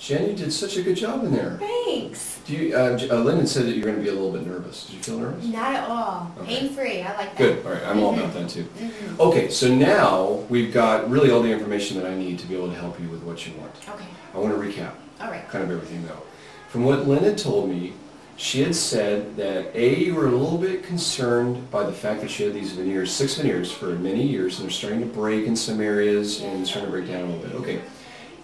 Jen, you did such a good job in there. Thanks. Do you, Lyndon said that you're going to be a little bit nervous. Did you feel nervous? Not at all. Okay. Pain-free. I like that. Good. All right. I'm all about that too. Okay. So now we've got really all the information that I need to be able to help you with what you want. Okay. I want to recap. All right. Kind of everything though. From what Lyndon told me, she had said that you were a little bit concerned by the fact that she had these veneers, 6 veneers for many years, and they're starting to break in some areas and starting to break down a little bit. Okay.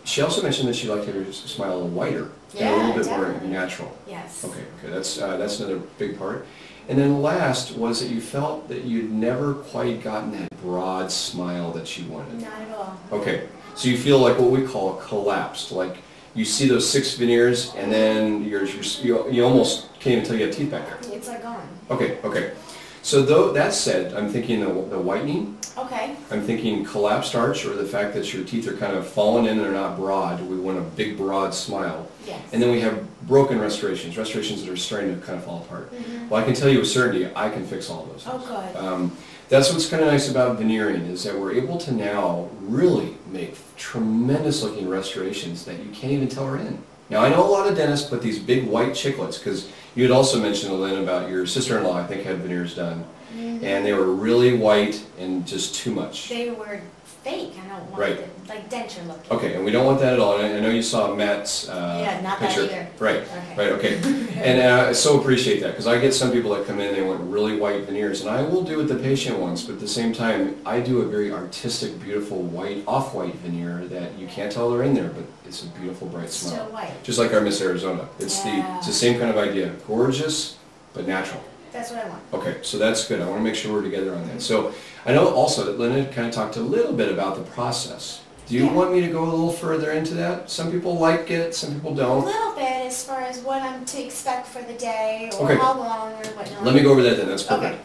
She also mentioned that she'd like to have her smile a little whiter and a little bit more natural. Yes. Okay, that's another big part. And then last was that you felt that you'd never quite gotten that broad smile that you wanted. Not at all. Okay, so you feel like what we call collapsed, like you see those 6 veneers and then you almost can't even tell you have teeth back there. It's like gone. Okay. So though that said, I'm thinking the whitening. Okay. I'm thinking collapsed arch, or the fact that your teeth are kind of fallen in and they're not broad. We want a big, broad smile. Yes. And then we have broken restorations that are starting to kind of fall apart. Well, I can tell you with certainty, I can fix all of those things. Oh, good. That's what's kind of nice about veneering, is that we're able to now really make tremendous looking restorations that you can't even tell are in. Now, I know a lot of dentists put these big white chiclets, because you had also mentioned, Lynn, about your sister-in-law, I think, had veneers done. And they were really white and just too much. They were fake. I don't want it, like denture looking. Okay, and we don't want that at all. And I know you saw Matt's not picture. that either. Right, okay. And I so appreciate that, because I get some people that come in, they want really white veneers, and I will do it the patient ones, but at the same time, I do a very artistic, beautiful white, off-white veneer that you can't tell they're in there, but it's a beautiful, bright smile. Still white. Just like our Miss Arizona. It's the same kind of idea. Gorgeous, but natural. That's what I want. Okay, so that's good. I want to make sure we're together on that. So I know also that Linda kind of talked a little bit about the process. Do you want me to go a little further into that? Some people like it, some people don't. A little bit, as far as what I'm to expect for the day, or how long, or whatnot. Let me go over that then. That's perfect.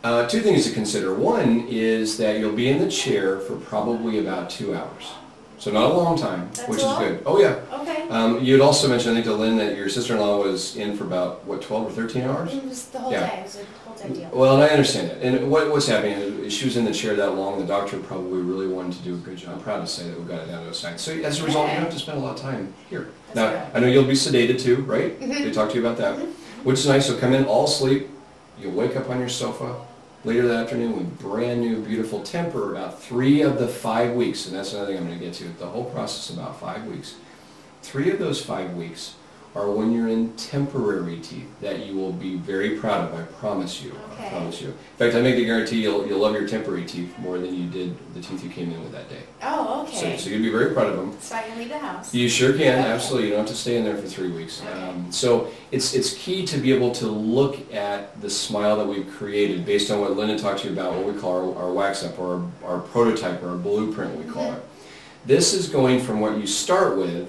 Okay. 2 things to consider. One is that you'll be in the chair for probably about 2 hours. So not a long time, which is good. Oh yeah. Okay. You had also mentioned, I think, to Lynn, that your sister-in-law was in for about, what, 12 or 13 hours? It was the whole day. It was a whole day deal. Well, and I understand that. And what's happening is she was in the chair that long. The doctor probably really wanted to do a good job. I'm proud to say that we got it down to a science. So as a result, you don't have to spend a lot of time here. Now, I know you'll be sedated too, right? They talked to you about that, which is nice. So come in all asleep. You'll wake up on your sofa later that afternoon with brand new, beautiful temper about 3 of the 5 weeks. And that's another thing I'm going to get to. The whole process is about 5 weeks. 3 of those 5 weeks are when you're in temporary teeth that you will be very proud of, I promise you. I promise you. In fact, I make the guarantee you'll love your temporary teeth more than you did the teeth you came in with that day. Oh, okay. So you'll be very proud of them. So I can leave the house? You sure can, absolutely. You don't have to stay in there for 3 weeks. So it's key to be able to look at the smile that we've created based on what Linda talked to you about, what we call our wax up, or our prototype, or our blueprint, we call it. This is going from what you start with,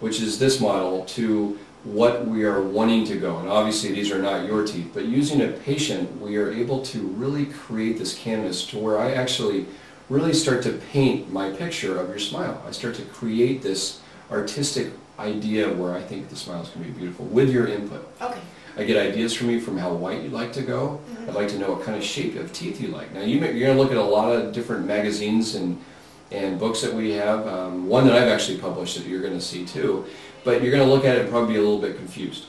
which is this model, to what we are wanting to go. And obviously these are not your teeth, but using a patient, we are able to really create this canvas to where I actually really start to paint my picture of your smile. I start to create this artistic idea where I think the smile is going to be beautiful with your input. Okay. I get ideas from you from how white you'd like to go. I'd like to know what kind of shape of teeth you like. Now you're going to look at a lot of different magazines and books that we have. One that I've actually published that you're going to see too. But you're going to look at it and probably be a little bit confused.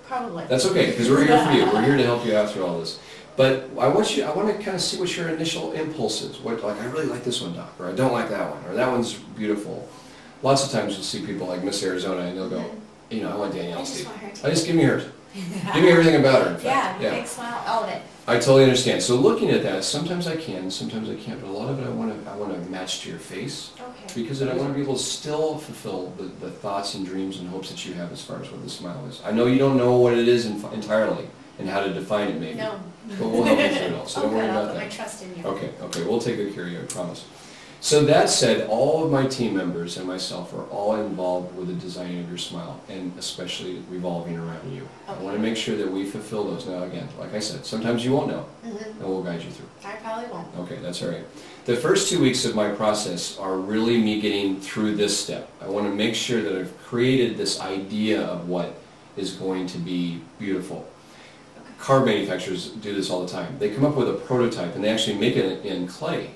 Probably. That's okay, because we're here for you. We're here to help you out through all this. But I want to kind of see what your initial impulse is. What, like, I really like this one, Doc, or I don't like that one, or that one's beautiful. Lots of times you'll see people like Miss Arizona, and they'll go, you know, I want Danielle's teeth. Just give me hers. Give me everything about her, in fact. Big smile, all of it. I totally understand. So looking at that, sometimes I can, sometimes I can't, but a lot of it I want to match to your face. Because I want to be able to still fulfill the thoughts and dreams and hopes that you have as far as what the smile is. I know you don't know what it is entirely and how to define it maybe. No. But we'll help you through it all, so don't worry about that. I trust in you. Okay, we'll take good care of you, I promise. So that said, all of my team members and myself are all involved with the designing of your smile, and especially revolving around you. I want to make sure that we fulfill those. Now again, like I said, sometimes you won't know, and we'll guide you through. I probably won't. Okay, that's all right. The first 2 weeks of my process are really me getting through this step. I want to make sure that I've created this idea of what is going to be beautiful. Car manufacturers do this all the time. They come up with a prototype and they actually make it in clay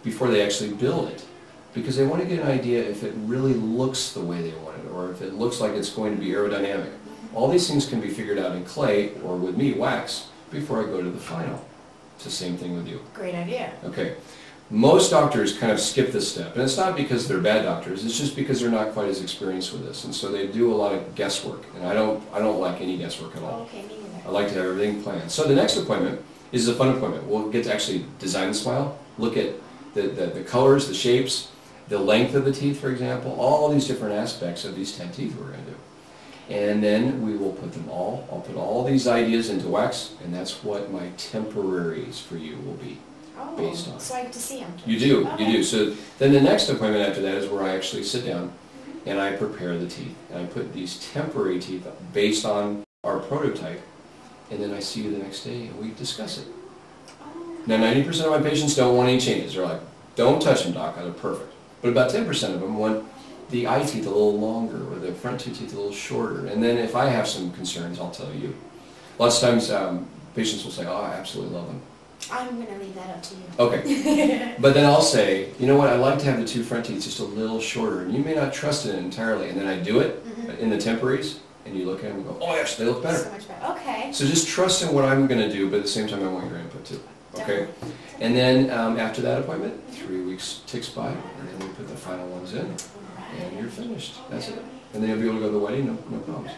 before they actually build it, because they want to get an idea if it really looks the way they want it. or if it looks like it's going to be aerodynamic. All these things can be figured out in clay, or with me, wax, before I go to the final. It's the same thing with you. Great idea. Okay. Most doctors kind of skip this step, and it's not because they're bad doctors, it's just because they're not quite as experienced with this, and so they do a lot of guesswork, and I don't like any guesswork at all. Okay, me neither. I like to have everything planned. So the next appointment is a fun appointment. We'll get to actually design the smile, look at the colors, the shapes, the length of the teeth, for example, all these different aspects of these 10 teeth we're going to do. And then we will put them all, I'll put all these ideas into wax, and that's what my temporaries for you will be based on. So I get to see them. You do, you do. So then the next appointment after that is where I actually sit down and I prepare the teeth. And I put these temporary teeth based on our prototype, and then I see you the next day and we discuss it. Now 90% of my patients don't want any changes. They're like, don't touch them, doc, they're perfect. But about 10% of them want the eye teeth a little longer or the front two teeth a little shorter. And then if I have some concerns, I'll tell you. Lots of times patients will say, oh, I absolutely love them. I'm going to leave that up to you. Okay. But then I'll say, you know what, I'd like to have the two front teeth just a little shorter. And you may not trust it entirely. And then I do it in the temporaries, and you look at them and go, oh, yes, they look better. So much better. Okay. So just trust in what I'm going to do, but at the same time I want your input too. Okay? And then after that appointment, 3 weeks ticks by, and then we put the final ones in, and you're finished. That's it. And then you'll be able to go to the wedding, no problems.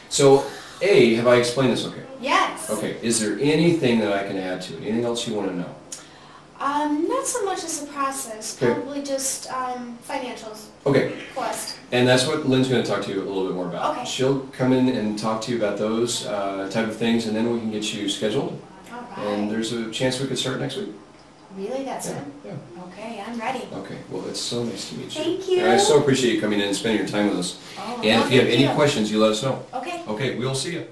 So, A, have I explained this okay? Yes. Okay. Is there anything that I can add to it? Anything else you want to know? Not so much as a process, Okay. probably just financials. Okay. Cost. And that's what Lynn's going to talk to you a little bit more about. Okay. She'll come in and talk to you about those type of things, and then we can get you scheduled. All right. And there's a chance we could start next week. Really? That's it? Yeah. Okay, I'm ready. Okay, well, it's so nice to meet you. Thank you. And I so appreciate you coming in and spending your time with us. Oh, And if you have any thank questions, you let us know. Okay. Okay, we'll see you.